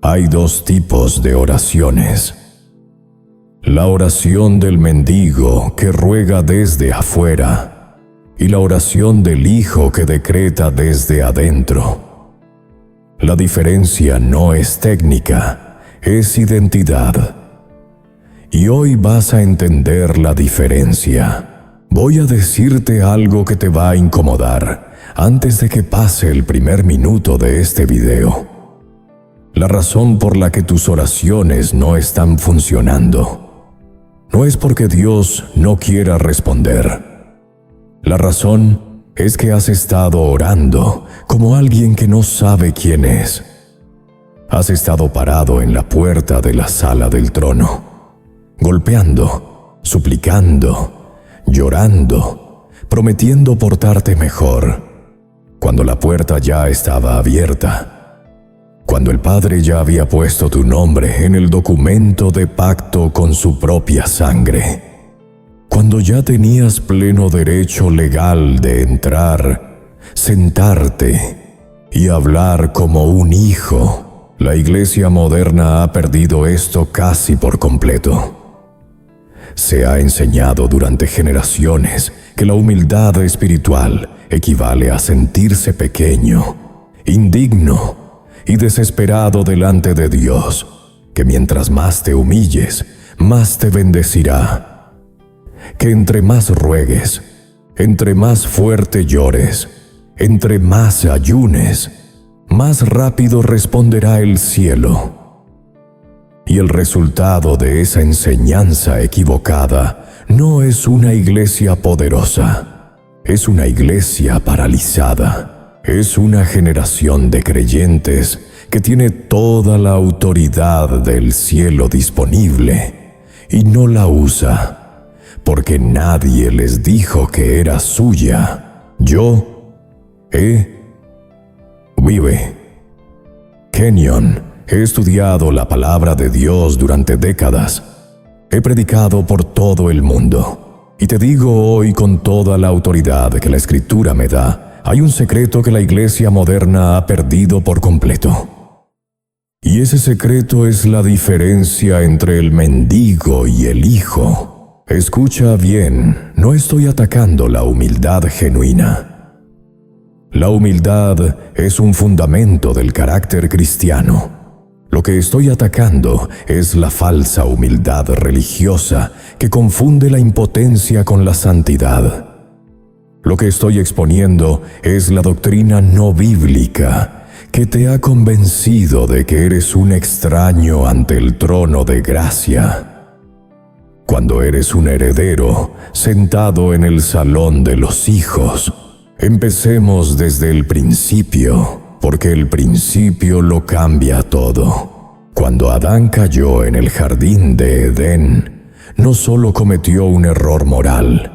Hay dos tipos de oraciones. La oración del mendigo que ruega desde afuera y la oración del hijo que decreta desde adentro. La diferencia no es técnica, es identidad. Y hoy vas a entender la diferencia. Voy a decirte algo que te va a incomodar antes de que pase el primer minuto de este video. La razón por la que tus oraciones no están funcionando no es porque Dios no quiera responder. La razón es que has estado orando como alguien que no sabe quién es. Has estado parado en la puerta de la sala del trono, golpeando, suplicando, llorando, prometiendo portarte mejor, cuando la puerta ya estaba abierta. Cuando el Padre ya había puesto tu nombre en el documento de pacto con su propia sangre. Cuando ya tenías pleno derecho legal de entrar, sentarte y hablar como un hijo. La iglesia moderna ha perdido esto casi por completo. Se ha enseñado durante generaciones que la humildad espiritual equivale a sentirse pequeño, indigno y desesperado delante de Dios, que mientras más te humilles, más te bendecirá. Que entre más ruegues, entre más fuerte llores, entre más ayunes, más rápido responderá el cielo. Y el resultado de esa enseñanza equivocada no es una iglesia poderosa, es una iglesia paralizada. Es una generación de creyentes que tiene toda la autoridad del cielo disponible y no la usa, porque nadie les dijo que era suya. Vive. Kenyon, he estudiado la palabra de Dios durante décadas. He predicado por todo el mundo. Y te digo hoy con toda la autoridad que la Escritura me da, hay un secreto que la iglesia moderna ha perdido por completo. Y ese secreto es la diferencia entre el mendigo y el hijo. Escucha bien, no estoy atacando la humildad genuina. La humildad es un fundamento del carácter cristiano. Lo que estoy atacando es la falsa humildad religiosa que confunde la impotencia con la santidad. Lo que estoy exponiendo es la doctrina no bíblica que te ha convencido de que eres un extraño ante el trono de gracia, cuando eres un heredero sentado en el salón de los hijos. Empecemos desde el principio, porque el principio lo cambia todo. Cuando Adán cayó en el jardín de Edén, no solo cometió un error moral,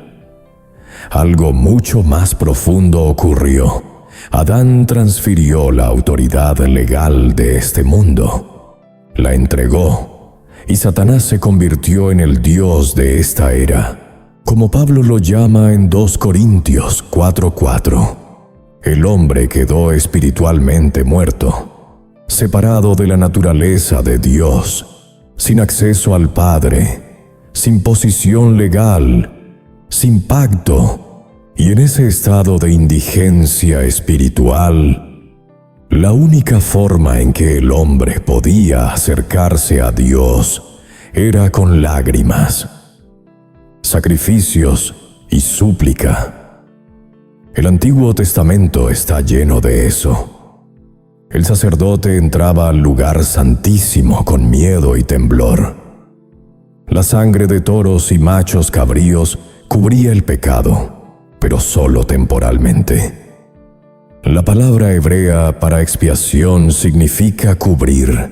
algo mucho más profundo ocurrió. Adán transfirió la autoridad legal de este mundo, la entregó, y Satanás se convirtió en el Dios de esta era, como Pablo lo llama en 2 Corintios 4:4. El hombre quedó espiritualmente muerto, separado de la naturaleza de Dios, sin acceso al Padre, sin posición legal, sin pacto, y en ese estado de indigencia espiritual, la única forma en que el hombre podía acercarse a Dios era con lágrimas, sacrificios y súplica. El Antiguo Testamento está lleno de eso. El sacerdote entraba al lugar santísimo con miedo y temblor. La sangre de toros y machos cabríos cubría el pecado, pero solo temporalmente. La palabra hebrea para expiación significa cubrir,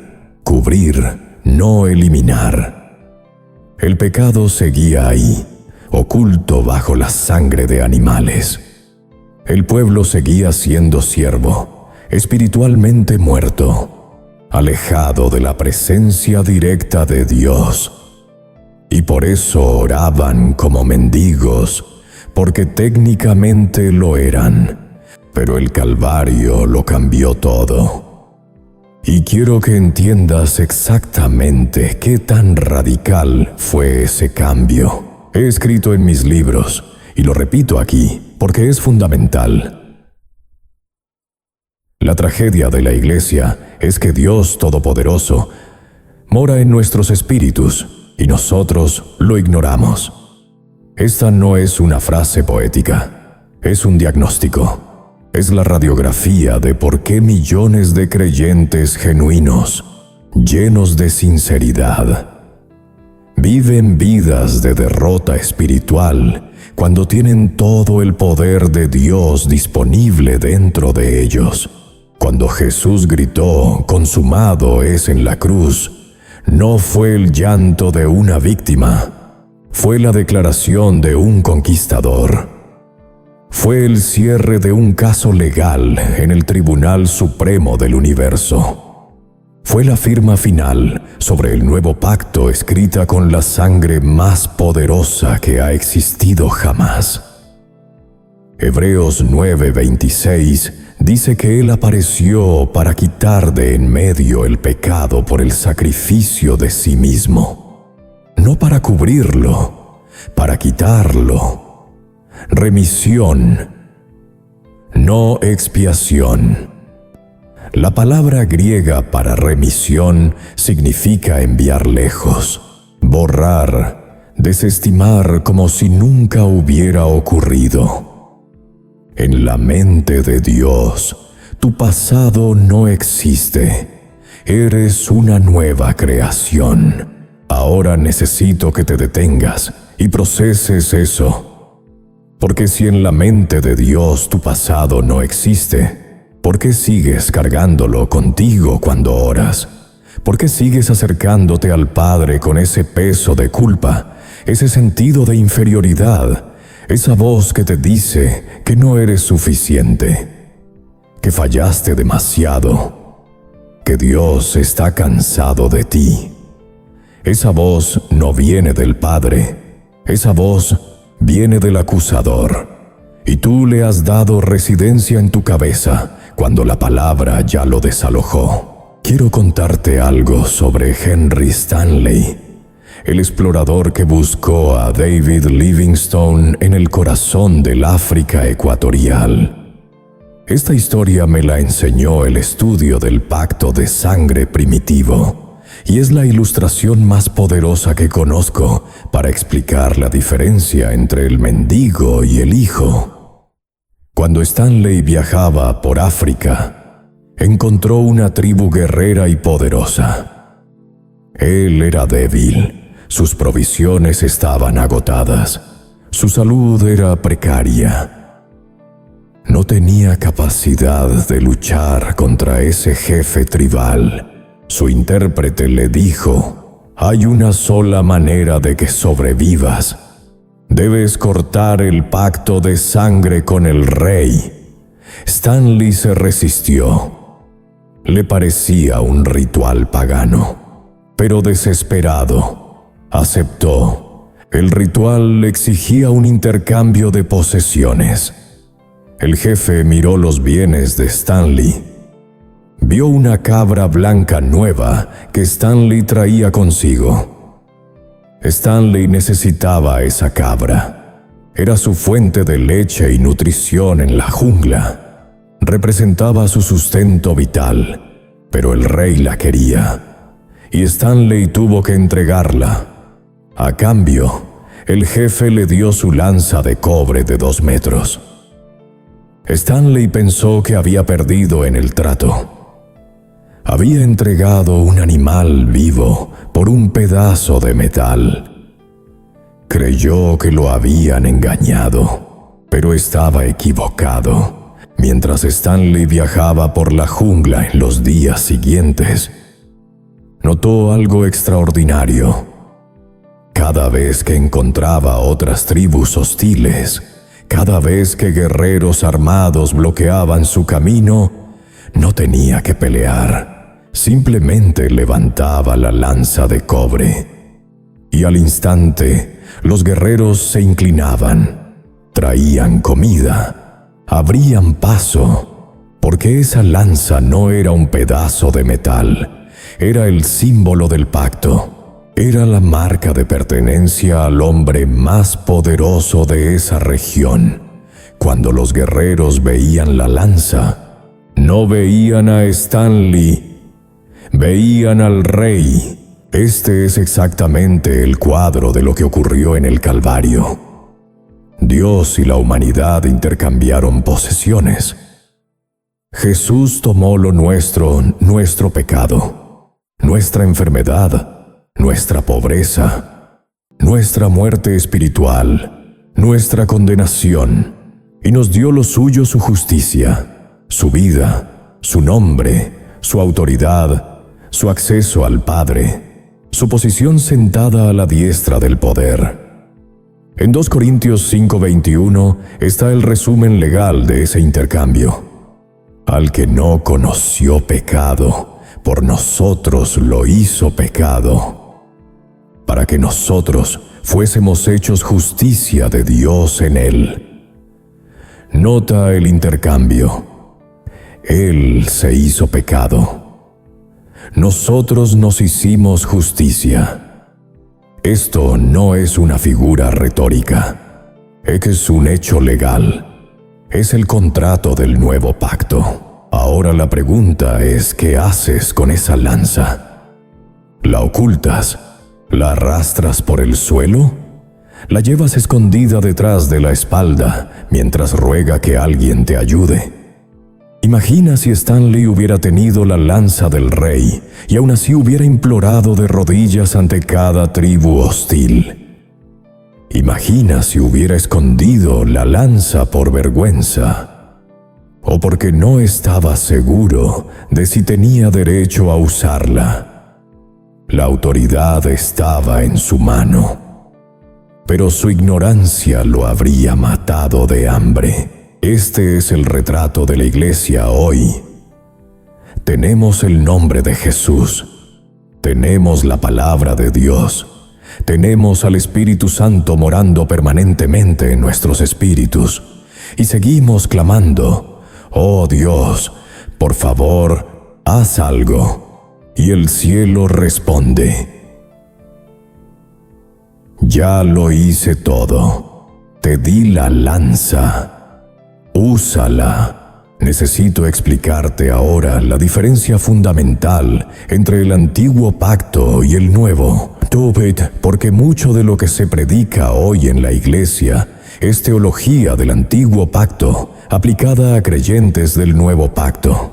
no eliminar. El pecado seguía ahí, oculto bajo la sangre de animales. El pueblo seguía siendo siervo, espiritualmente muerto, alejado de la presencia directa de Dios. Y por eso oraban como mendigos, porque técnicamente lo eran, pero el Calvario lo cambió todo. Y quiero que entiendas exactamente qué tan radical fue ese cambio. He escrito en mis libros, y lo repito aquí, porque es fundamental. La tragedia de la Iglesia es que Dios Todopoderoso mora en nuestros espíritus, y nosotros lo ignoramos. Esta no es una frase poética, es un diagnóstico. Es la radiografía de por qué millones de creyentes genuinos, llenos de sinceridad, viven vidas de derrota espiritual cuando tienen todo el poder de Dios disponible dentro de ellos. Cuando Jesús gritó, "Consumado es" en la cruz, no fue el llanto de una víctima, fue la declaración de un conquistador. Fue el cierre de un caso legal en el Tribunal Supremo del Universo. Fue la firma final sobre el nuevo pacto escrita con la sangre más poderosa que ha existido jamás. Hebreos 9:26 dice que Él apareció para quitar de en medio el pecado por el sacrificio de sí mismo. No para cubrirlo, para quitarlo. Remisión, no expiación. La palabra griega para remisión significa enviar lejos, borrar, desestimar como si nunca hubiera ocurrido. En la mente de Dios, tu pasado no existe. Eres una nueva creación. Ahora necesito que te detengas y proceses eso. Porque si en la mente de Dios tu pasado no existe, ¿por qué sigues cargándolo contigo cuando oras? ¿Por qué sigues acercándote al Padre con ese peso de culpa, ese sentido de inferioridad, esa voz que te dice que no eres suficiente, que fallaste demasiado, que Dios está cansado de ti? Esa voz no viene del Padre, esa voz viene del acusador, y tú le has dado residencia en tu cabeza cuando la palabra ya lo desalojó. Quiero contarte algo sobre Henry Stanley, el explorador que buscó a David Livingstone en el corazón del África ecuatorial. Esta historia me la enseñó el estudio del pacto de sangre primitivo, y es la ilustración más poderosa que conozco para explicar la diferencia entre el mendigo y el hijo. Cuando Stanley viajaba por África, encontró una tribu guerrera y poderosa. Él era débil, sus provisiones estaban agotadas, su salud era precaria. No tenía capacidad de luchar contra ese jefe tribal. Su intérprete le dijo: hay una sola manera de que sobrevivas. Debes cortar el pacto de sangre con el rey. Stanley se resistió. Le parecía un ritual pagano, pero desesperado, aceptó. El ritual exigía un intercambio de posesiones. El jefe miró los bienes de Stanley. Vio una cabra blanca nueva que Stanley traía consigo. Stanley necesitaba esa cabra. Era su fuente de leche y nutrición en la jungla. Representaba su sustento vital, pero el rey la quería, y Stanley tuvo que entregarla. A cambio, el jefe le dio su lanza de cobre de 2 metros. Stanley pensó que había perdido en el trato. Había entregado un animal vivo por un pedazo de metal. Creyó que lo habían engañado, pero estaba equivocado. Mientras Stanley viajaba por la jungla en los días siguientes, notó algo extraordinario. Cada vez que encontraba otras tribus hostiles, cada vez que guerreros armados bloqueaban su camino, no tenía que pelear. Simplemente levantaba la lanza de cobre. Y al instante, los guerreros se inclinaban, traían comida, abrían paso, porque esa lanza no era un pedazo de metal, era el símbolo del pacto, era la marca de pertenencia al hombre más poderoso de esa región. Cuando los guerreros veían la lanza, no veían a Stanley, veían al rey. Este es exactamente el cuadro de lo que ocurrió en el Calvario. Dios y la humanidad intercambiaron posesiones. Jesús tomó lo nuestro pecado, nuestra enfermedad, nuestra pobreza, nuestra muerte espiritual, nuestra condenación, y nos dio lo suyo, su justicia, su vida, su nombre, su autoridad, su acceso al Padre, su posición sentada a la diestra del poder. En 2 Corintios 5:21 está el resumen legal de ese intercambio. Al que no conoció pecado, por nosotros lo hizo pecado, para que nosotros fuésemos hechos justicia de Dios en él. Nota el intercambio. Él se hizo pecado. Nosotros nos hicimos justicia. Esto no es una figura retórica, es un hecho legal. Es el contrato del nuevo pacto. Ahora la pregunta es, ¿qué haces con esa lanza? ¿La ocultas? ¿La arrastras por el suelo? ¿La llevas escondida detrás de la espalda mientras ruega que alguien te ayude? Imagina si Stanley hubiera tenido la lanza del rey y aún así hubiera implorado de rodillas ante cada tribu hostil. Imagina si hubiera escondido la lanza por vergüenza, o porque no estaba seguro de si tenía derecho a usarla. La autoridad estaba en su mano, pero su ignorancia lo habría matado de hambre. Este es el retrato de la iglesia hoy. Tenemos el nombre de Jesús, tenemos la palabra de Dios, tenemos al Espíritu Santo morando permanentemente en nuestros espíritus, y seguimos clamando, «Oh Dios, por favor, haz algo», y el cielo responde, «Ya lo hice todo, te di la lanza, úsala». Necesito explicarte ahora la diferencia fundamental entre el antiguo pacto y el nuevo. Porque mucho de lo que se predica hoy en la iglesia es teología del antiguo pacto aplicada a creyentes del nuevo pacto.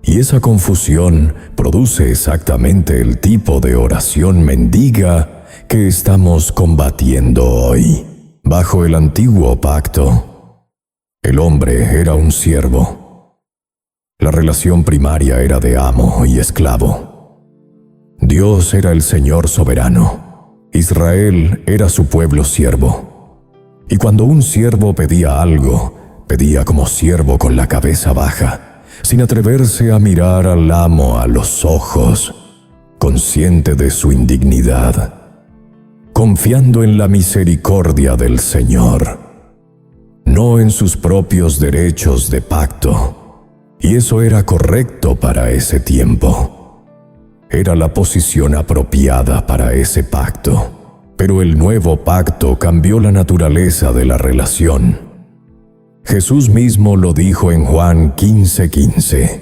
Y esa confusión produce exactamente el tipo de oración mendiga que estamos combatiendo hoy. Bajo el antiguo pacto, el hombre era un siervo. La relación primaria era de amo y esclavo. Dios era el Señor soberano. Israel era su pueblo siervo. Y cuando un siervo pedía algo, pedía como siervo con la cabeza baja, sin atreverse a mirar al amo a los ojos, consciente de su indignidad, confiando en la misericordia del Señor, no en sus propios derechos de pacto. Y eso era correcto para ese tiempo. Era la posición apropiada para ese pacto. Pero el nuevo pacto cambió la naturaleza de la relación. Jesús mismo lo dijo en Juan 15:15.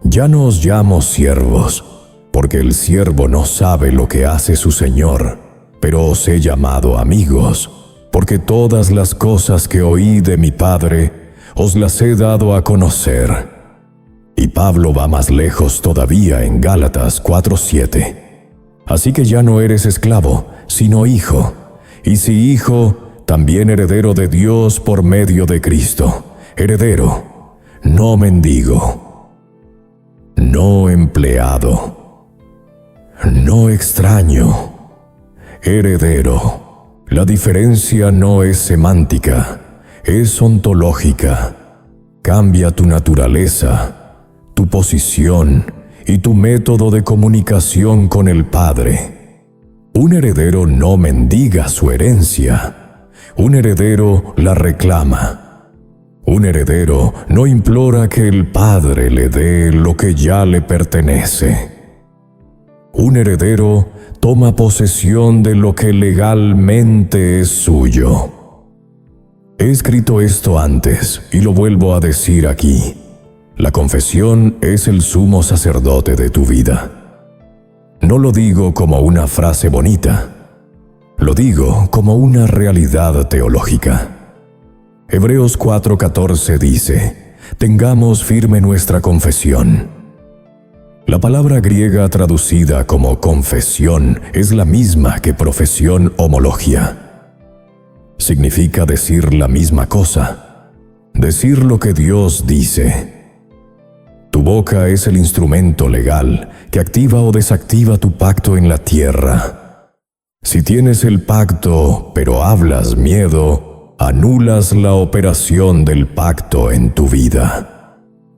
«Ya no os llamo siervos, porque el siervo no sabe lo que hace su Señor, pero os he llamado amigos, porque todas las cosas que oí de mi Padre os las he dado a conocer». Y Pablo va más lejos todavía en Gálatas 4:7. «Así que ya no eres esclavo, sino hijo, y si hijo, también heredero de Dios por medio de Cristo, heredero, no mendigo, no empleado, no extraño, heredero». La diferencia no es semántica, es ontológica. Cambia tu naturaleza, tu posición y tu método de comunicación con el Padre. Un heredero no mendiga su herencia, un heredero la reclama. Un heredero no implora que el padre le dé lo que ya le pertenece. Un heredero toma posesión de lo que legalmente es suyo. He escrito esto antes y lo vuelvo a decir aquí. La confesión es el sumo sacerdote de tu vida. No lo digo como una frase bonita, lo digo como una realidad teológica. Hebreos 4:14 dice: tengamos firme nuestra confesión. La palabra griega traducida como confesión es la misma que profesión homologia. Significa decir la misma cosa, decir lo que Dios dice. Tu boca es el instrumento legal que activa o desactiva tu pacto en la tierra. Si tienes el pacto, pero hablas miedo, anulas la operación del pacto en tu vida.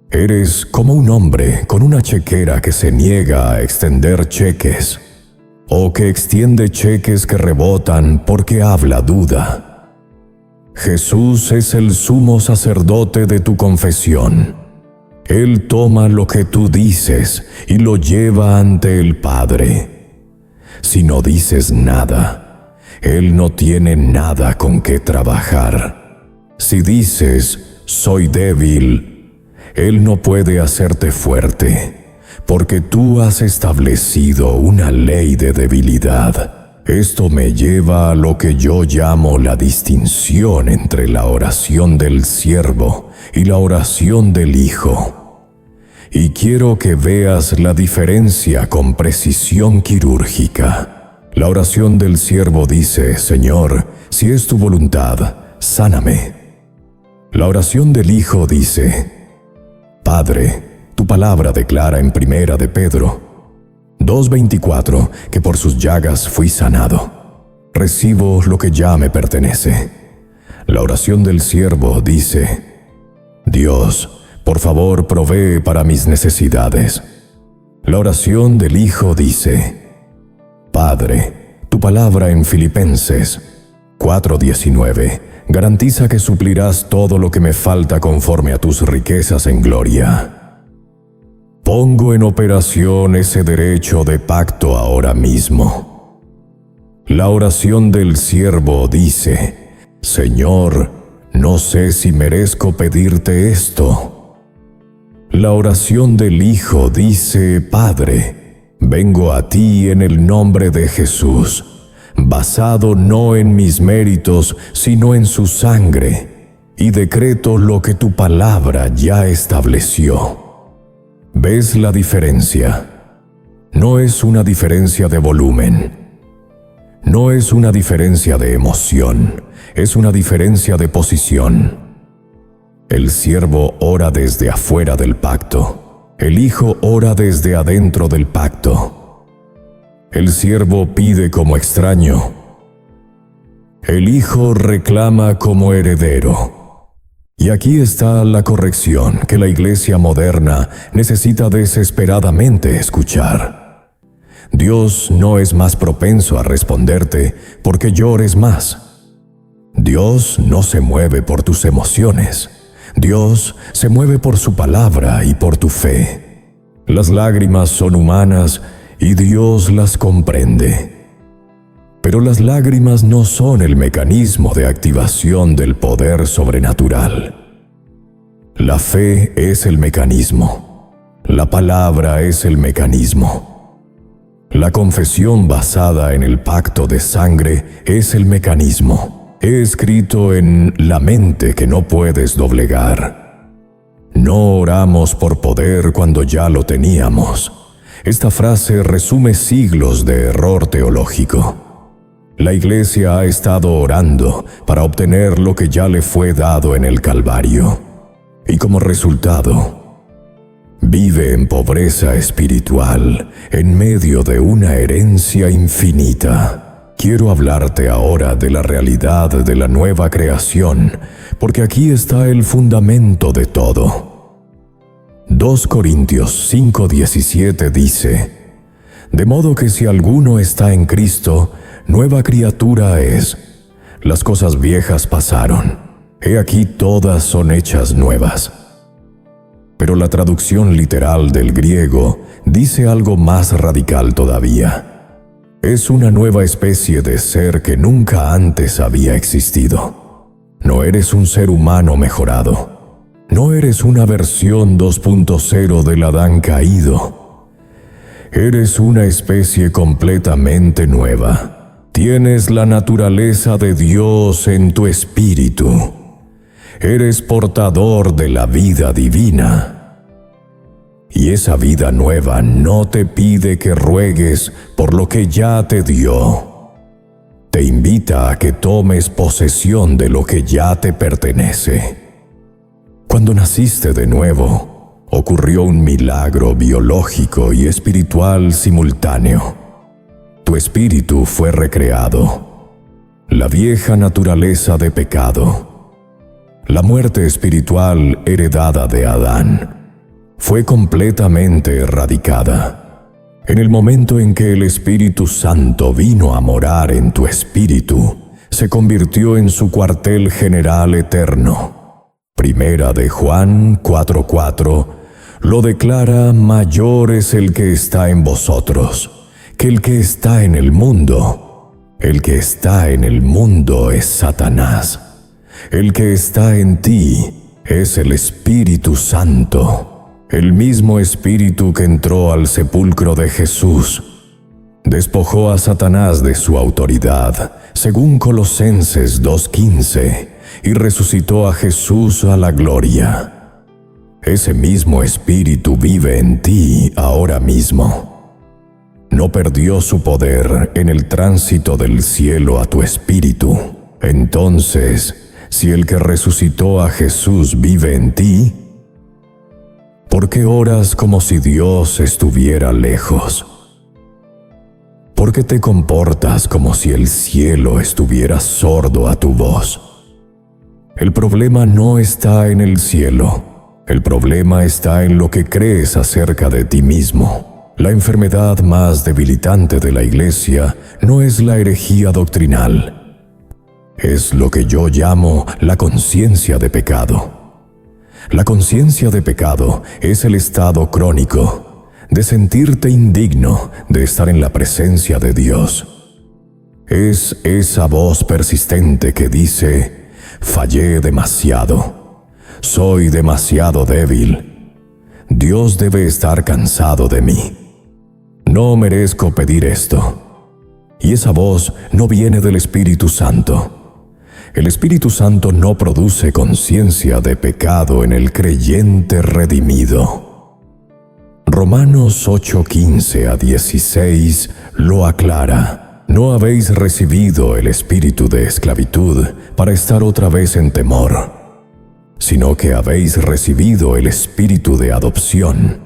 Eres como un hombre con una chequera que se niega a extender cheques, o que extiende cheques que rebotan porque habla duda. Jesús es el sumo sacerdote de tu confesión. Él toma lo que tú dices y lo lleva ante el Padre. Si no dices nada, Él no tiene nada con qué trabajar. Si dices, soy débil, Él no puede hacerte fuerte, porque tú has establecido una ley de debilidad. Esto me lleva a lo que yo llamo la distinción entre la oración del siervo y la oración del Hijo. Y quiero que veas la diferencia con precisión quirúrgica. La oración del siervo dice: Señor, si es tu voluntad, sáname. La oración del Hijo dice: Padre, tu palabra declara en 1 de Pedro 2:24 que por sus llagas fui sanado. Recibo lo que ya me pertenece. La oración del siervo dice: Dios, por favor, provee para mis necesidades. La oración del Hijo dice: Padre, tu palabra en Filipenses 4:19 garantiza que suplirás todo lo que me falta conforme a tus riquezas en gloria. Pongo en operación ese derecho de pacto ahora mismo. La oración del siervo dice: Señor, no sé si merezco pedirte esto. La oración del Hijo dice: Padre, vengo a ti en el nombre de Jesús, basado no en mis méritos, sino en su sangre, y decreto lo que tu palabra ya estableció. ¿Ves la diferencia? No es una diferencia de volumen. No es una diferencia de emoción, es una diferencia de posición. El siervo ora desde afuera del pacto. El Hijo ora desde adentro del pacto. El siervo pide como extraño. El Hijo reclama como heredero. Y aquí está la corrección que la iglesia moderna necesita desesperadamente escuchar. Dios no es más propenso a responderte porque llores más. Dios no se mueve por tus emociones. Dios se mueve por su palabra y por tu fe. Las lágrimas son humanas y Dios las comprende. Pero las lágrimas no son el mecanismo de activación del poder sobrenatural. La fe es el mecanismo. La palabra es el mecanismo. La confesión basada en el pacto de sangre es el mecanismo. He escrito en la mente que no puedes doblegar. No oramos por poder cuando ya lo teníamos. Esta frase resume siglos de error teológico. La iglesia ha estado orando para obtener lo que ya le fue dado en el Calvario. Y como resultado, vive en pobreza espiritual en medio de una herencia infinita. Quiero hablarte ahora de la realidad de la nueva creación, porque aquí está el fundamento de todo. 2 Corintios 5:17 dice: De modo que si alguno está en Cristo, nueva criatura es. Las cosas viejas pasaron. He aquí todas son hechas nuevas. Pero la traducción literal del griego dice algo más radical todavía. Es una nueva especie de ser que nunca antes había existido. No eres un ser humano mejorado. No eres una versión 2.0 del Adán caído. Eres una especie completamente nueva. Tienes la naturaleza de Dios en tu espíritu. Eres portador de la vida divina. Y esa vida nueva no te pide que ruegues por lo que ya te dio. Te invita a que tomes posesión de lo que ya te pertenece. Cuando naciste de nuevo, ocurrió un milagro biológico y espiritual simultáneo. Tu espíritu fue recreado. La vieja naturaleza de pecado, la muerte espiritual heredada de Adán, fue completamente erradicada. En el momento en que el Espíritu Santo vino a morar en tu espíritu, se convirtió en su cuartel general eterno. Primera de Juan 4:4 lo declara: mayor es el que está en vosotros que el que está en el mundo. El que está en el mundo es Satanás. El que está en ti es el Espíritu Santo, el mismo Espíritu que entró al sepulcro de Jesús. Despojó a Satanás de su autoridad, según Colosenses 2:15, y resucitó a Jesús a la gloria. Ese mismo Espíritu vive en ti ahora mismo. No perdió su poder en el tránsito del cielo a tu espíritu. Entonces, si el que resucitó a Jesús vive en ti, ¿por qué oras como si Dios estuviera lejos? ¿Por qué te comportas como si el cielo estuviera sordo a tu voz? El problema no está en el cielo. El problema está en lo que crees acerca de ti mismo. La enfermedad más debilitante de la Iglesia no es la herejía doctrinal. Es lo que yo llamo la conciencia de pecado. La conciencia de pecado es el estado crónico de sentirte indigno de estar en la presencia de Dios. Es esa voz persistente que dice: fallé demasiado, soy demasiado débil, Dios debe estar cansado de mí, no merezco pedir esto. Y esa voz no viene del Espíritu Santo. El Espíritu Santo no produce conciencia de pecado en el creyente redimido. Romanos 8:15-16 lo aclara. No habéis recibido el espíritu de esclavitud para estar otra vez en temor, sino que habéis recibido el espíritu de adopción,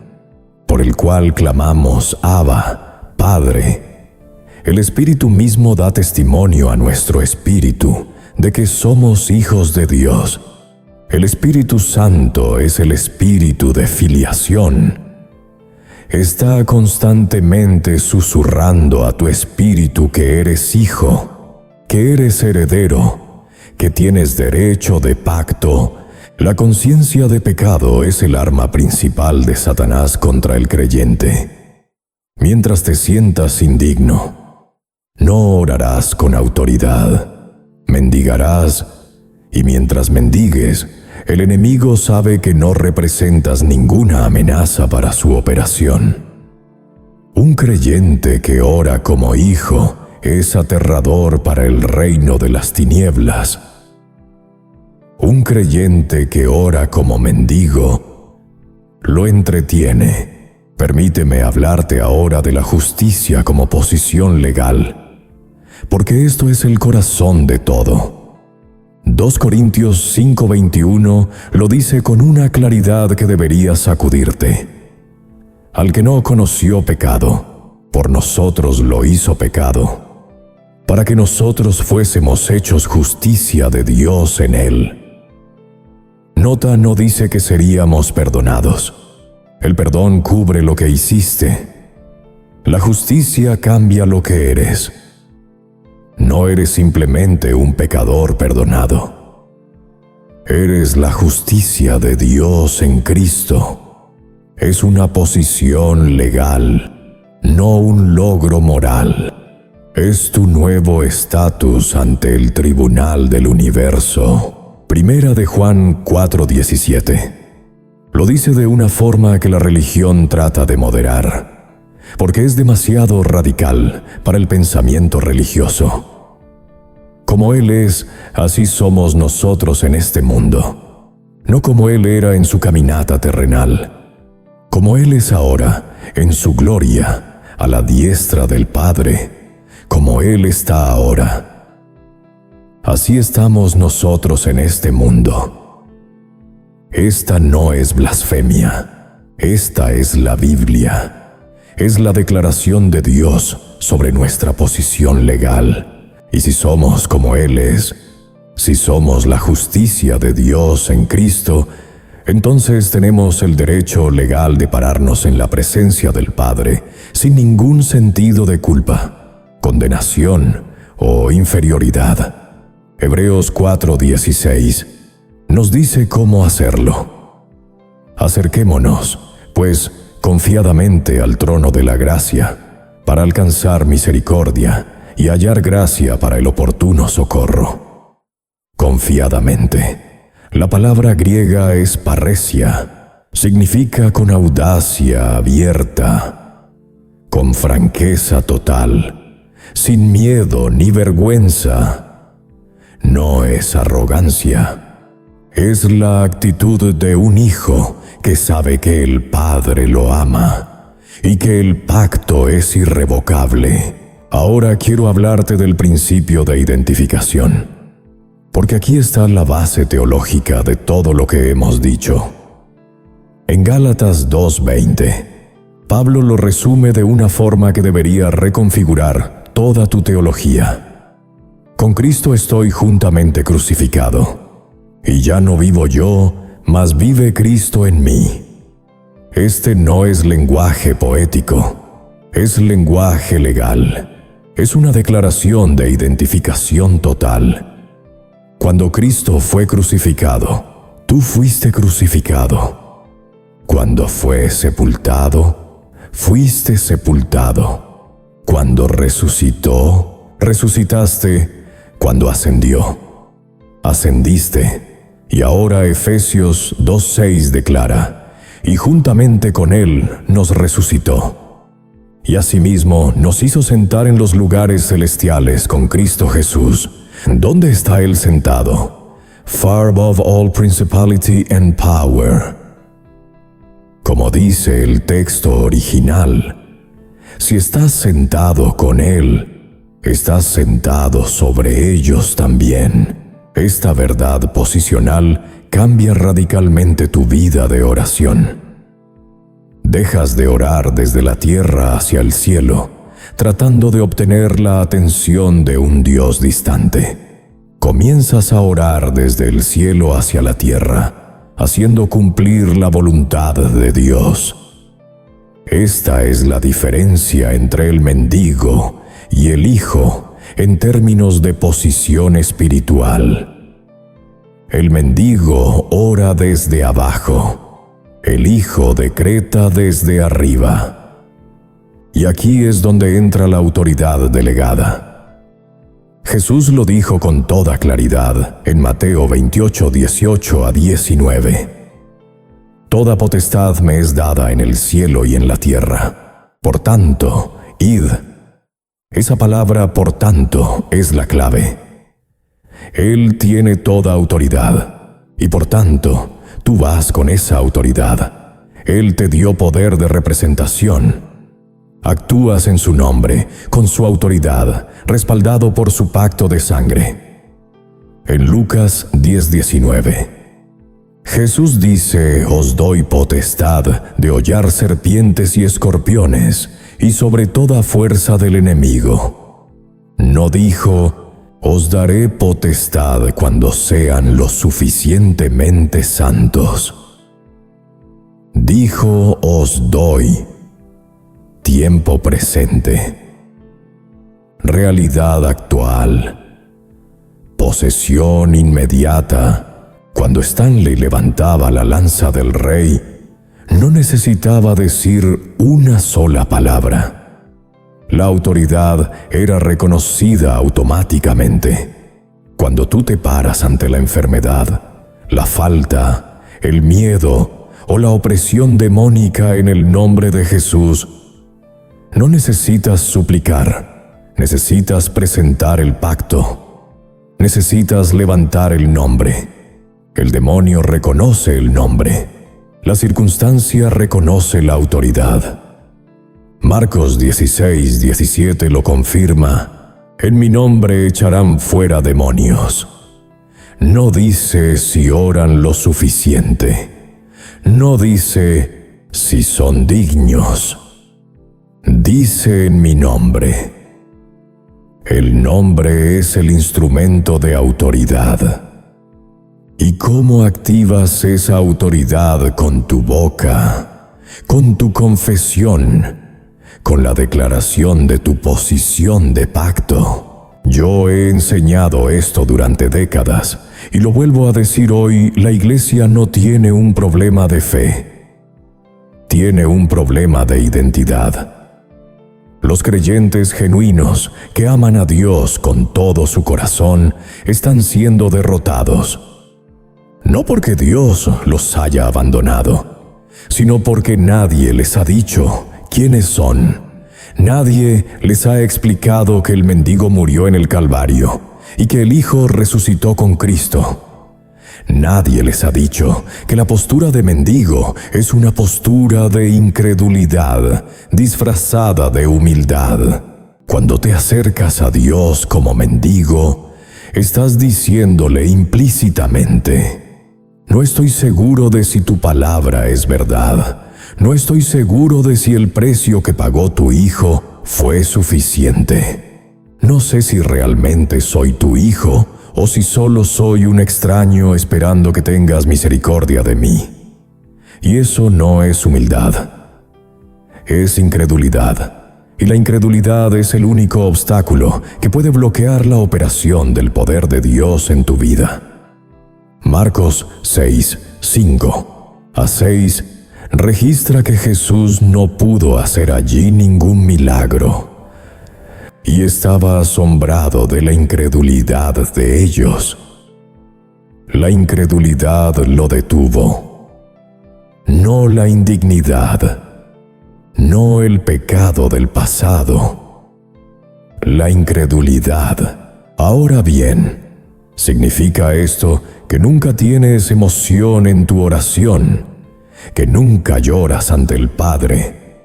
por el cual clamamos: Abba, Padre. El Espíritu mismo da testimonio a nuestro espíritu de que somos hijos de Dios. El Espíritu Santo es el espíritu de filiación. Está constantemente susurrando a tu espíritu que eres hijo, que eres heredero, que tienes derecho de pacto. La conciencia de pecado es el arma principal de Satanás contra el creyente. Mientras te sientas indigno, no orarás con autoridad. Mendigarás, y mientras mendigues, el enemigo sabe que no representas ninguna amenaza para su operación. Un creyente que ora como hijo es aterrador para el reino de las tinieblas. Un creyente que ora como mendigo lo entretiene. Permíteme hablarte ahora de la justicia como posición legal, porque esto es el corazón de todo. 2 Corintios 5:21 lo dice con una claridad que debería sacudirte. Al que no conoció pecado, por nosotros lo hizo pecado, para que nosotros fuésemos hechos justicia de Dios en él. Nota, no dice que seríamos perdonados. El perdón cubre lo que hiciste. La justicia cambia lo que eres. No eres simplemente un pecador perdonado. Eres la justicia de Dios en Cristo. Es una posición legal, no un logro moral. Es tu nuevo estatus ante el tribunal del universo. Primera de Juan 4:17. Lo dice de una forma que la religión trata de moderar, porque es demasiado radical para el pensamiento religioso. Como Él es, así somos nosotros en este mundo. No como Él era en su caminata terrenal. Como Él es ahora, en su gloria, a la diestra del Padre. Como Él está ahora. Así estamos nosotros en este mundo. Esta no es blasfemia. Esta es la Biblia. Es la declaración de Dios sobre nuestra posición legal. Y si somos como Él es, si somos la justicia de Dios en Cristo, entonces tenemos el derecho legal de pararnos en la presencia del Padre sin ningún sentido de culpa, condenación o inferioridad. Hebreos 4:16 nos dice cómo hacerlo. Acerquémonos, pues, confiadamente al trono de la gracia, para alcanzar misericordia y hallar gracia para el oportuno socorro. Confiadamente. La palabra griega es parresia. Significa con audacia abierta, con franqueza total, sin miedo ni vergüenza. No es arrogancia. Es la actitud de un hijo que sabe que el Padre lo ama y que el pacto es irrevocable. Ahora quiero hablarte del principio de identificación, porque aquí está la base teológica de todo lo que hemos dicho. En Gálatas 2:20, Pablo lo resume de una forma que debería reconfigurar toda tu teología. Con Cristo estoy juntamente crucificado, y ya no vivo yo, mas vive Cristo en mí. Este no es lenguaje poético, es lenguaje legal. Es una declaración de identificación total. Cuando Cristo fue crucificado, tú fuiste crucificado. Cuando fue sepultado, fuiste sepultado. Cuando resucitó, resucitaste. Cuando ascendió, ascendiste. Y ahora Efesios 2:6 declara, y juntamente con Él nos resucitó. Y asimismo nos hizo sentar en los lugares celestiales con Cristo Jesús. ¿Dónde está Él sentado? Far above all principality and power. Como dice el texto original, si estás sentado con Él, estás sentado sobre ellos también. Esta verdad posicional cambia radicalmente tu vida de oración. Dejas de orar desde la tierra hacia el cielo, tratando de obtener la atención de un Dios distante. Comienzas a orar desde el cielo hacia la tierra, haciendo cumplir la voluntad de Dios. Esta es la diferencia entre el mendigo y el hijo en términos de posición espiritual. El mendigo ora desde abajo. El Hijo decreta desde arriba. Y aquí es donde entra la autoridad delegada. Jesús lo dijo con toda claridad en Mateo 28:18-19. Toda potestad me es dada en el cielo y en la tierra. Por tanto, id. Esa palabra por tanto es la clave. Él tiene toda autoridad y por tanto, tú vas con esa autoridad. Él te dio poder de representación. Actúas en su nombre, con su autoridad, respaldado por su pacto de sangre. En Lucas 10:19, Jesús dice, os doy potestad de hollar serpientes y escorpiones, y sobre toda fuerza del enemigo. No dijo, os daré potestad cuando sean lo suficientemente santos. Dijo, os doy. Tiempo presente. Realidad actual. Posesión inmediata. Cuando Stanley levantaba la lanza del rey, no necesitaba decir una sola palabra. La autoridad era reconocida automáticamente. Cuando tú te paras ante la enfermedad, la falta, el miedo o la opresión demónica en el nombre de Jesús, no necesitas suplicar, necesitas presentar el pacto, necesitas levantar el nombre. El demonio reconoce el nombre, la circunstancia reconoce la autoridad. Marcos 16:17 lo confirma: en mi nombre echarán fuera demonios. No dice si oran lo suficiente, no dice si son dignos. Dice en mi nombre. El nombre es el instrumento de autoridad. ¿Y cómo activas esa autoridad? Con tu boca, con tu confesión, con la declaración de tu posición de pacto. Yo he enseñado esto durante décadas y lo vuelvo a decir hoy: la iglesia no tiene un problema de fe, tiene un problema de identidad. Los creyentes genuinos que aman a Dios con todo su corazón están siendo derrotados. No porque Dios los haya abandonado, sino porque nadie les ha dicho quiénes son. Nadie les ha explicado que el mendigo murió en el Calvario y que el Hijo resucitó con Cristo. Nadie les ha dicho que la postura de mendigo es una postura de incredulidad disfrazada de humildad. Cuando te acercas a Dios como mendigo, estás diciéndole implícitamente: no estoy seguro de si tu palabra es verdad. No estoy seguro de si el precio que pagó tu hijo fue suficiente. No sé si realmente soy tu hijo o si solo soy un extraño esperando que tengas misericordia de mí. Y eso no es humildad, es incredulidad. Y la incredulidad es el único obstáculo que puede bloquear la operación del poder de Dios en tu vida. Marcos 6:5-6 registra que Jesús no pudo hacer allí ningún milagro y estaba asombrado de la incredulidad de ellos. La incredulidad lo detuvo, no la indignidad, no el pecado del pasado, la incredulidad. Ahora bien, ¿significa esto que nunca tienes emoción en tu oración? ¿Que nunca lloras ante el Padre?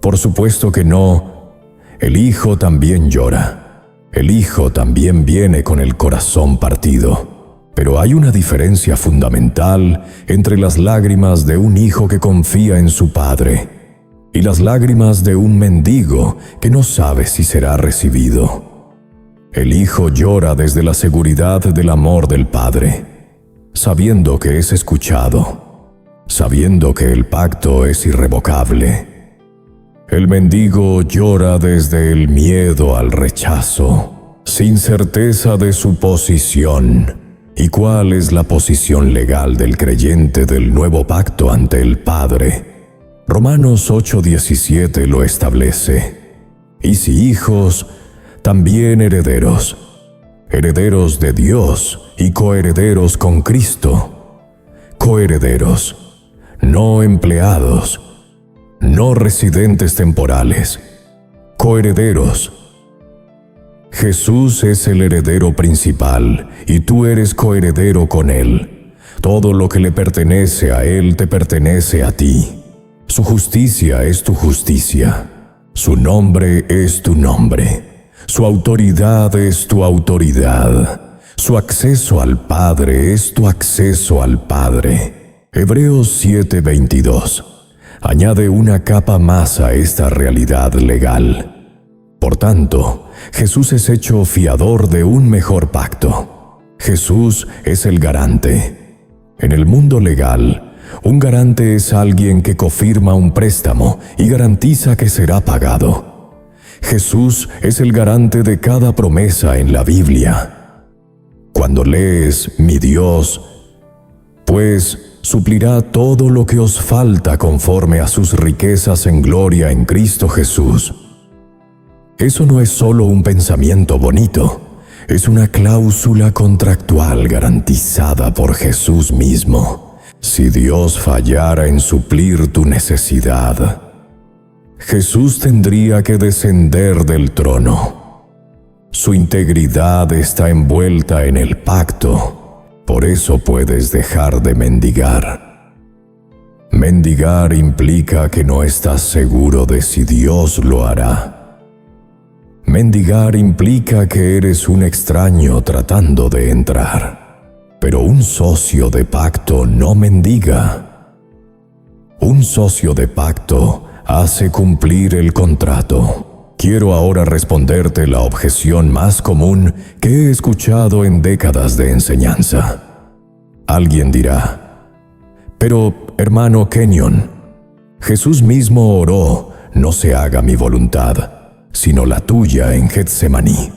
Por supuesto que no. El Hijo también llora. El Hijo también viene con el corazón partido. Pero hay una diferencia fundamental entre las lágrimas de un hijo que confía en su Padre y las lágrimas de un mendigo que no sabe si será recibido. El Hijo llora desde la seguridad del amor del Padre, sabiendo que es escuchado, sabiendo que el pacto es irrevocable. El mendigo llora desde el miedo al rechazo, sin certeza de su posición. ¿Y cuál es la posición legal del creyente del nuevo pacto ante el Padre? Romanos 8:17 lo establece. Y si hijos, también herederos, herederos de Dios y coherederos con Cristo. Coherederos, no empleados, no residentes temporales, coherederos. Jesús es el heredero principal y tú eres coheredero con Él. Todo lo que le pertenece a Él te pertenece a ti. Su justicia es tu justicia. Su nombre es tu nombre. Su autoridad es tu autoridad. Su acceso al Padre es tu acceso al Padre. Hebreos 7:22 añade una capa más a esta realidad legal. Por tanto, Jesús es hecho fiador de un mejor pacto. Jesús es el garante. En el mundo legal, un garante es alguien que confirma un préstamo y garantiza que será pagado. Jesús es el garante de cada promesa en la Biblia. Cuando lees mi Dios, pues suplirá todo lo que os falta conforme a sus riquezas en gloria en Cristo Jesús. Eso no es solo un pensamiento bonito, es una cláusula contractual garantizada por Jesús mismo. Si Dios fallara en suplir tu necesidad, Jesús tendría que descender del trono. Su integridad está envuelta en el pacto, por eso puedes dejar de mendigar. Mendigar implica que no estás seguro de si Dios lo hará. Mendigar implica que eres un extraño tratando de entrar, pero un socio de pacto no mendiga. Un socio de pacto hace cumplir el contrato. Quiero ahora responderte la objeción más común que he escuchado en décadas de enseñanza. Alguien dirá: pero, hermano Kenyon, Jesús mismo oró, no se haga mi voluntad, sino la tuya en Getsemaní.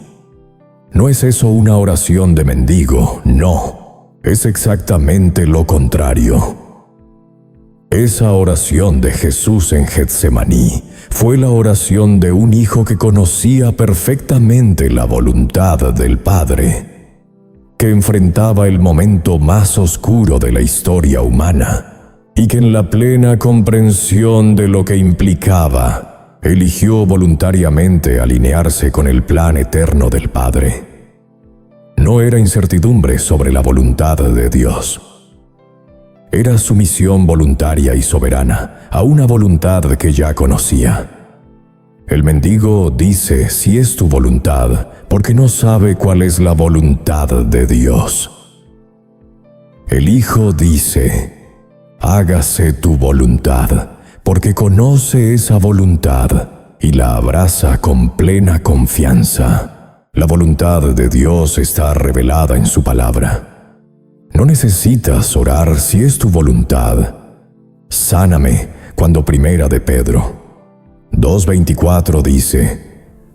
¿No es eso una oración de mendigo? No, es exactamente lo contrario. Esa oración de Jesús en Getsemaní fue la oración de un hijo que conocía perfectamente la voluntad del Padre, que enfrentaba el momento más oscuro de la historia humana y que en la plena comprensión de lo que implicaba, eligió voluntariamente alinearse con el plan eterno del Padre. No era incertidumbre sobre la voluntad de Dios. Era sumisión voluntaria y soberana a una voluntad que ya conocía. El mendigo dice si es tu voluntad porque no sabe cuál es la voluntad de Dios. El Hijo dice: hágase tu voluntad, porque conoce esa voluntad y la abraza con plena confianza. La voluntad de Dios está revelada en su palabra. No necesitas orar si es tu voluntad. Sáname, cuando Primera de Pedro 2:24 dice: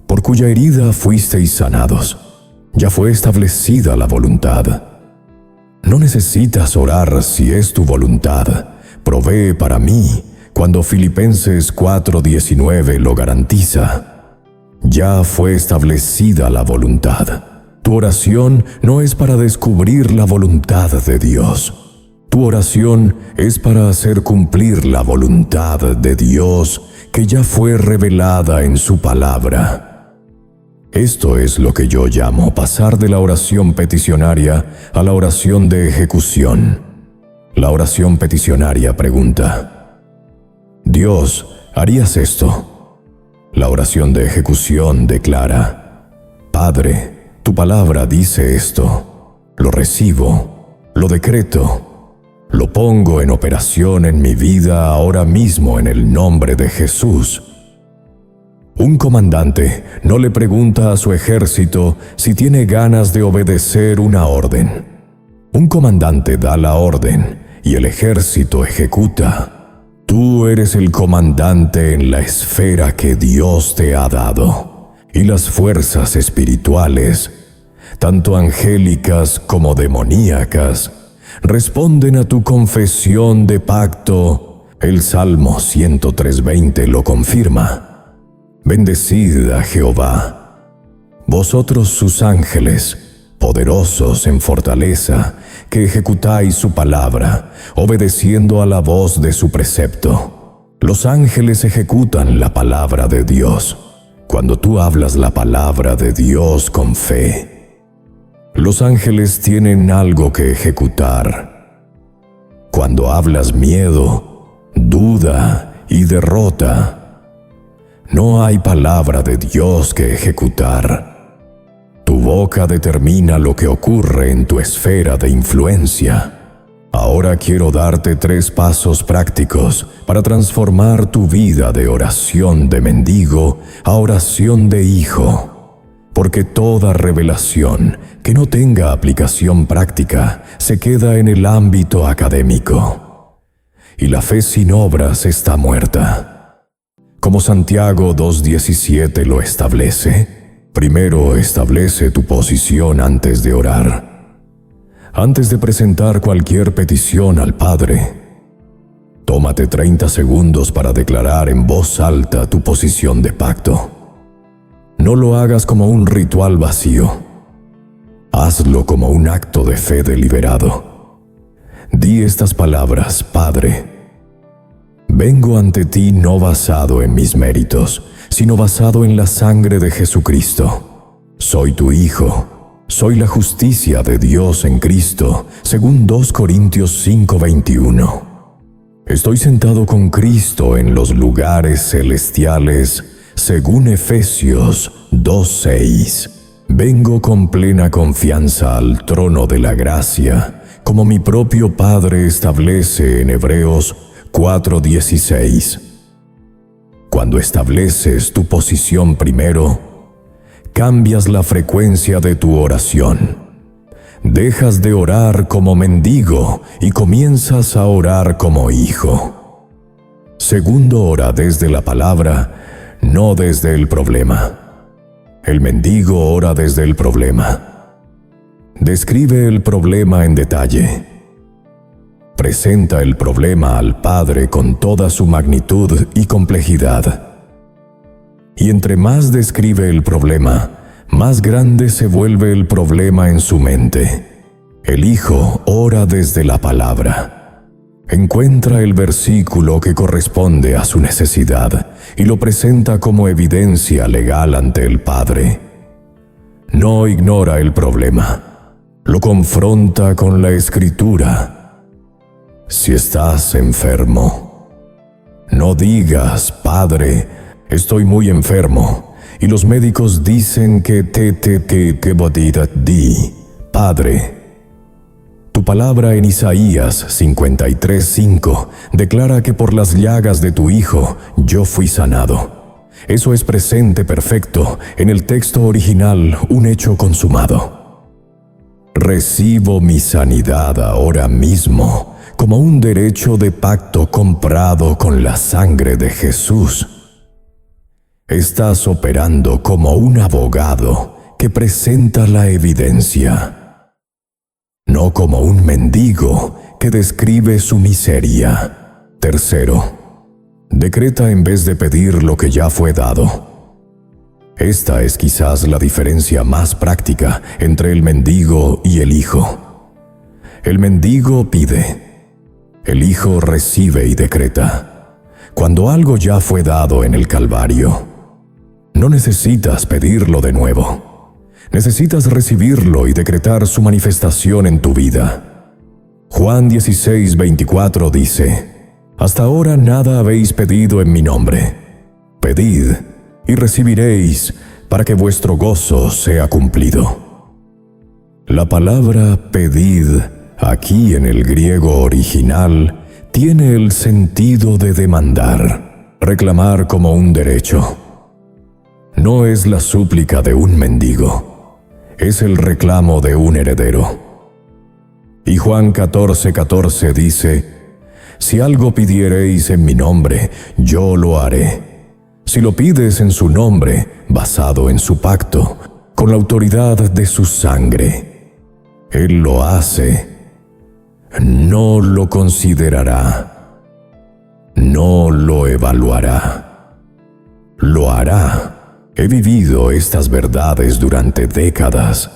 por cuya herida fuisteis sanados. Ya fue establecida la voluntad. No necesitas orar si es tu voluntad. Provee para mí, cuando Filipenses 4:19 lo garantiza. Ya fue establecida la voluntad. Tu oración no es para descubrir la voluntad de Dios. Tu oración es para hacer cumplir la voluntad de Dios que ya fue revelada en su palabra. Esto es lo que yo llamo pasar de la oración peticionaria a la oración de ejecución. La oración peticionaria pregunta: Dios, ¿harías esto? La oración de ejecución declara: Padre, tu palabra dice esto. Lo recibo, lo decreto, lo pongo en operación en mi vida ahora mismo en el nombre de Jesús. Un comandante no le pregunta a su ejército si tiene ganas de obedecer una orden. Un comandante da la orden y el ejército ejecuta. Tú eres el comandante en la esfera que Dios te ha dado, y las fuerzas espirituales, tanto angélicas como demoníacas, responden a tu confesión de pacto. El Salmo 103:20 lo confirma. Bendecid a Jehová, vosotros sus ángeles, poderosos en fortaleza, que ejecutáis su palabra, obedeciendo a la voz de su precepto. Los ángeles ejecutan la palabra de Dios. Cuando tú hablas la palabra de Dios con fe, los ángeles tienen algo que ejecutar. Cuando hablas miedo, duda y derrota, no hay palabra de Dios que ejecutar. Tu boca determina lo que ocurre en tu esfera de influencia. Ahora quiero darte 3 pasos prácticos para transformar tu vida de oración de mendigo a oración de hijo. Porque toda revelación que no tenga aplicación práctica se queda en el ámbito académico. Y la fe sin obras está muerta. Como Santiago 2:17 lo establece, primero establece tu posición antes de orar. Antes de presentar cualquier petición al Padre, tómate 30 segundos para declarar en voz alta tu posición de pacto. No lo hagas como un ritual vacío. Hazlo como un acto de fe deliberado. Di estas palabras: Padre, vengo ante ti no basado en mis méritos, sino basado en la sangre de Jesucristo. Soy tu Hijo. Soy la justicia de Dios en Cristo, según 2 Corintios 5:21. Estoy sentado con Cristo en los lugares celestiales, según Efesios 2:6. Vengo con plena confianza al trono de la gracia, como mi propio Padre establece en Hebreos 4:16. Cuando estableces tu posición primero, cambias la frecuencia de tu oración. Dejas de orar como mendigo y comienzas a orar como hijo. Segundo, ora desde la palabra, no desde el problema. El mendigo ora desde el problema. Describe el problema en detalle. Presenta el problema al Padre con toda su magnitud y complejidad. Y entre más describe el problema, más grande se vuelve el problema en su mente. El Hijo ora desde la palabra. Encuentra el versículo que corresponde a su necesidad y lo presenta como evidencia legal ante el Padre. No ignora el problema, lo confronta con la Escritura. Si estás enfermo, no digas: Padre, estoy muy enfermo, y los médicos dicen que di. Padre, tu palabra en Isaías 53:5 declara que por las llagas de tu Hijo yo fui sanado. Eso es presente perfecto, en el texto original, un hecho consumado. Recibo mi sanidad ahora mismo, como un derecho de pacto comprado con la sangre de Jesús. Estás operando como un abogado que presenta la evidencia, no como un mendigo que describe su miseria. Tercero, decreta en vez de pedir lo que ya fue dado. Esta es quizás la diferencia más práctica entre el mendigo y el hijo. El mendigo pide, el hijo recibe y decreta. Cuando algo ya fue dado en el Calvario, no necesitas pedirlo de nuevo. Necesitas recibirlo y decretar su manifestación en tu vida. Juan 16:24 dice: Hasta ahora nada habéis pedido en mi nombre. Pedid y recibiréis, para que vuestro gozo sea cumplido. La palabra pedid, aquí en el griego original, tiene el sentido de demandar, reclamar como un derecho. No es la súplica de un mendigo, es el reclamo de un heredero. Y Juan 14:14 dice: Si algo pidiereis en mi nombre, yo lo haré. Si lo pides en su nombre, basado en su pacto, con la autoridad de su sangre, Él lo hace. No lo considerará, no lo evaluará, lo hará. He vivido estas verdades durante décadas.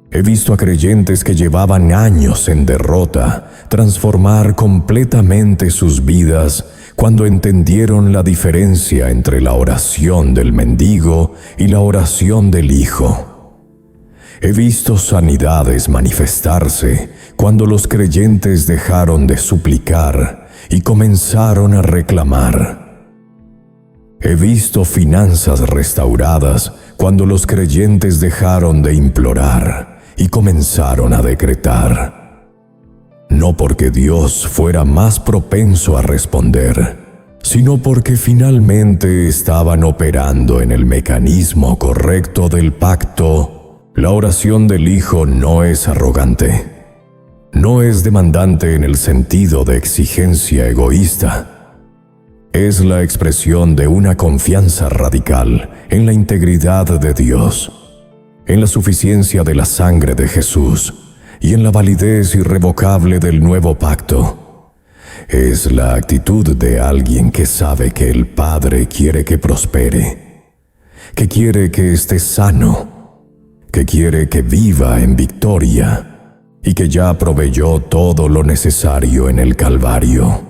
He visto a creyentes que llevaban años en derrota transformar completamente sus vidas cuando entendieron la diferencia entre la oración del mendigo y la oración del hijo. He visto sanidades manifestarse cuando los creyentes dejaron de suplicar y comenzaron a reclamar. He visto finanzas restauradas cuando los creyentes dejaron de implorar y comenzaron a decretar. No porque Dios fuera más propenso a responder, sino porque finalmente estaban operando en el mecanismo correcto del pacto. La oración del Hijo no es arrogante, no es demandante en el sentido de exigencia egoísta. Es la expresión de una confianza radical en la integridad de Dios, en la suficiencia de la sangre de Jesús y en la validez irrevocable del nuevo pacto. Es la actitud de alguien que sabe que el Padre quiere que prospere, que quiere que esté sano, que quiere que viva en victoria y que ya proveyó todo lo necesario en el Calvario.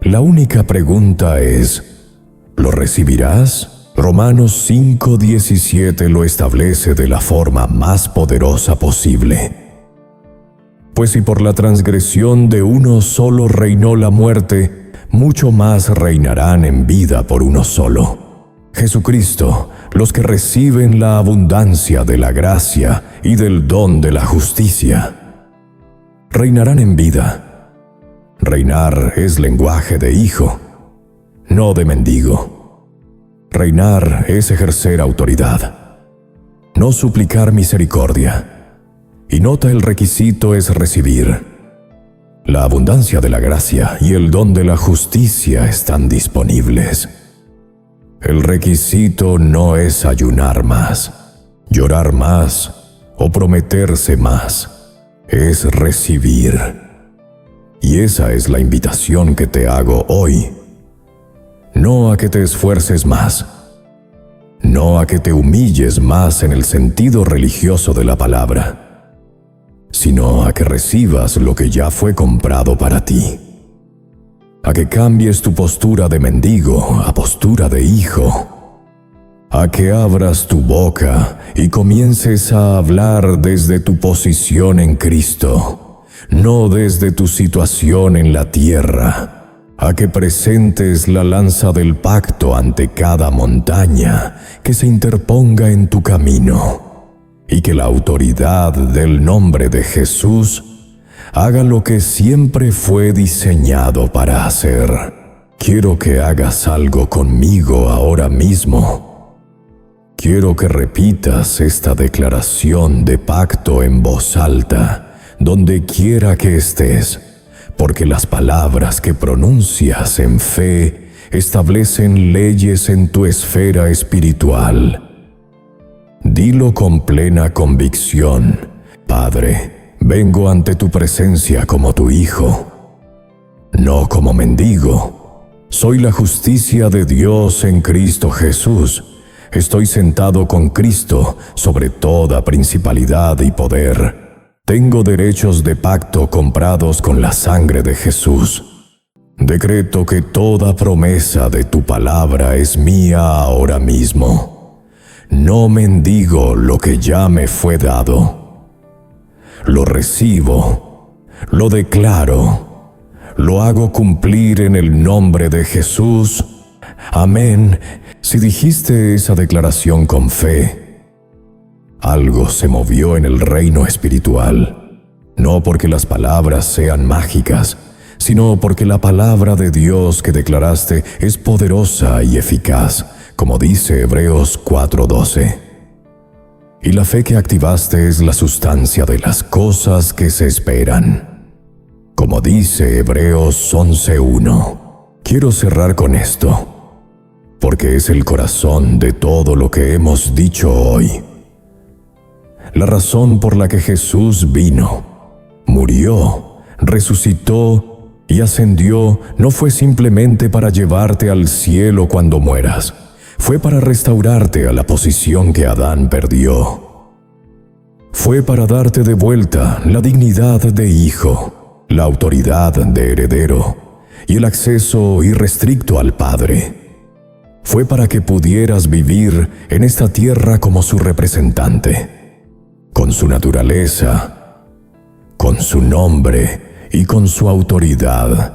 La única pregunta es, ¿lo recibirás? Romanos 5:17 lo establece de la forma más poderosa posible. Pues si por la transgresión de uno solo reinó la muerte, mucho más reinarán en vida por uno solo, Jesucristo, los que reciben la abundancia de la gracia y del don de la justicia. Reinarán en vida. Reinar es lenguaje de hijo, no de mendigo. Reinar es ejercer autoridad, no suplicar misericordia. Y nota, el requisito es recibir. La abundancia de la gracia y el don de la justicia están disponibles. El requisito no es ayunar más, llorar más o prometerse más. Es recibir. Y esa es la invitación que te hago hoy. No a que te esfuerces más. No a que te humilles más en el sentido religioso de la palabra, sino a que recibas lo que ya fue comprado para ti. A que cambies tu postura de mendigo a postura de hijo. A que abras tu boca y comiences a hablar desde tu posición en Cristo, no desde tu situación en la tierra. A que presentes la lanza del pacto ante cada montaña que se interponga en tu camino. Y que la autoridad del nombre de Jesús haga lo que siempre fue diseñado para hacer. Quiero que hagas algo conmigo ahora mismo. Quiero que repitas esta declaración de pacto en voz alta, donde quiera que estés, porque las palabras que pronuncias en fe establecen leyes en tu esfera espiritual. Dilo con plena convicción: Padre, vengo ante tu presencia como tu hijo, no como mendigo. Soy la justicia de Dios en Cristo Jesús. Estoy sentado con Cristo sobre toda principalidad y poder. Tengo derechos de pacto comprados con la sangre de Jesús. Decreto que toda promesa de tu palabra es mía ahora mismo. No mendigo lo que ya me fue dado. Lo recibo, lo declaro, lo hago cumplir en el nombre de Jesús. Amén. Si dijiste esa declaración con fe, algo se movió en el reino espiritual. No porque las palabras sean mágicas, sino porque la palabra de Dios que declaraste es poderosa y eficaz, como dice Hebreos 4:12. Y la fe que activaste es la sustancia de las cosas que se esperan, como dice Hebreos 11:1. Quiero cerrar con esto, porque es el corazón de todo lo que hemos dicho hoy. La razón por la que Jesús vino, murió, resucitó y ascendió no fue simplemente para llevarte al cielo cuando mueras. Fue para restaurarte a la posición que Adán perdió. Fue para darte de vuelta la dignidad de hijo, la autoridad de heredero y el acceso irrestricto al Padre. Fue para que pudieras vivir en esta tierra como su representante, con su naturaleza, con su nombre y con su autoridad,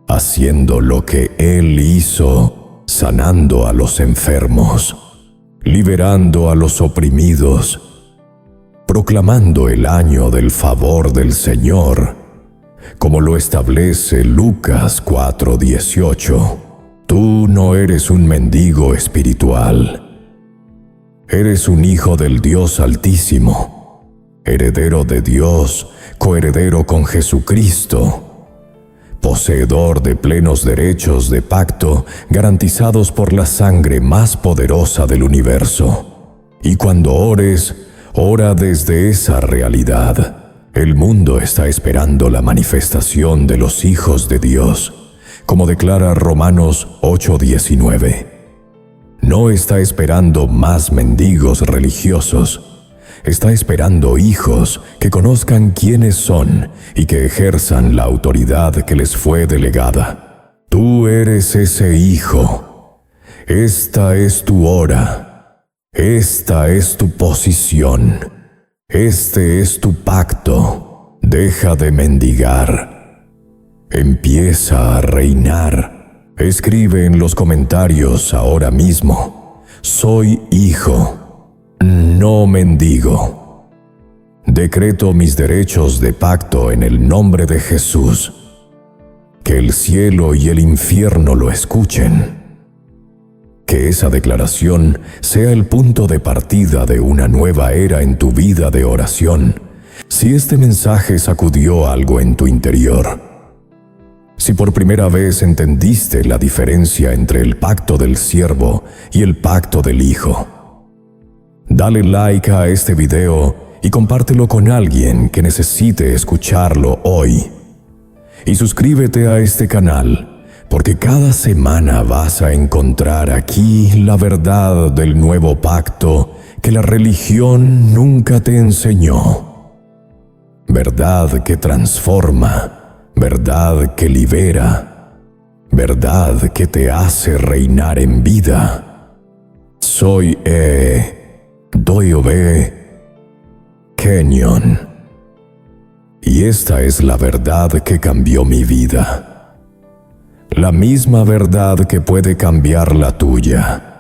haciendo lo que Él hizo, sanando a los enfermos, liberando a los oprimidos, proclamando el año del favor del Señor, como lo establece Lucas 4:18. Tú no eres un mendigo espiritual. Eres un hijo del Dios Altísimo, heredero de Dios, coheredero con Jesucristo, poseedor de plenos derechos de pacto garantizados por la sangre más poderosa del universo. Y cuando ores, ora desde esa realidad, El mundo está esperando la manifestación de los hijos de Dios, como declara Romanos 8:19. No está esperando más mendigos religiosos, está esperando hijos que conozcan quiénes son y que ejerzan la autoridad que les fue delegada. Tú eres ese hijo. Esta es tu hora. Esta es tu posición. Este es tu pacto. Deja de mendigar. Empieza a reinar. Escribe en los comentarios ahora mismo: soy hijo, no mendigo. Decreto mis derechos de pacto en el nombre de Jesús. Que el cielo y el infierno lo escuchen. Que esa declaración sea el punto de partida de una nueva era en tu vida de oración, si este mensaje sacudió algo en tu interior. Si por primera vez entendiste la diferencia entre el pacto del siervo y el pacto del hijo. Dale like a este video y compártelo con alguien que necesite escucharlo hoy. Y suscríbete a este canal, porque cada semana vas a encontrar aquí la verdad del nuevo pacto que la religión nunca te enseñó. Verdad que transforma, verdad que libera, verdad que te hace reinar en vida. Soy Doyobe Kenyon. Y esta es la verdad que cambió mi vida. La misma verdad que puede cambiar la tuya.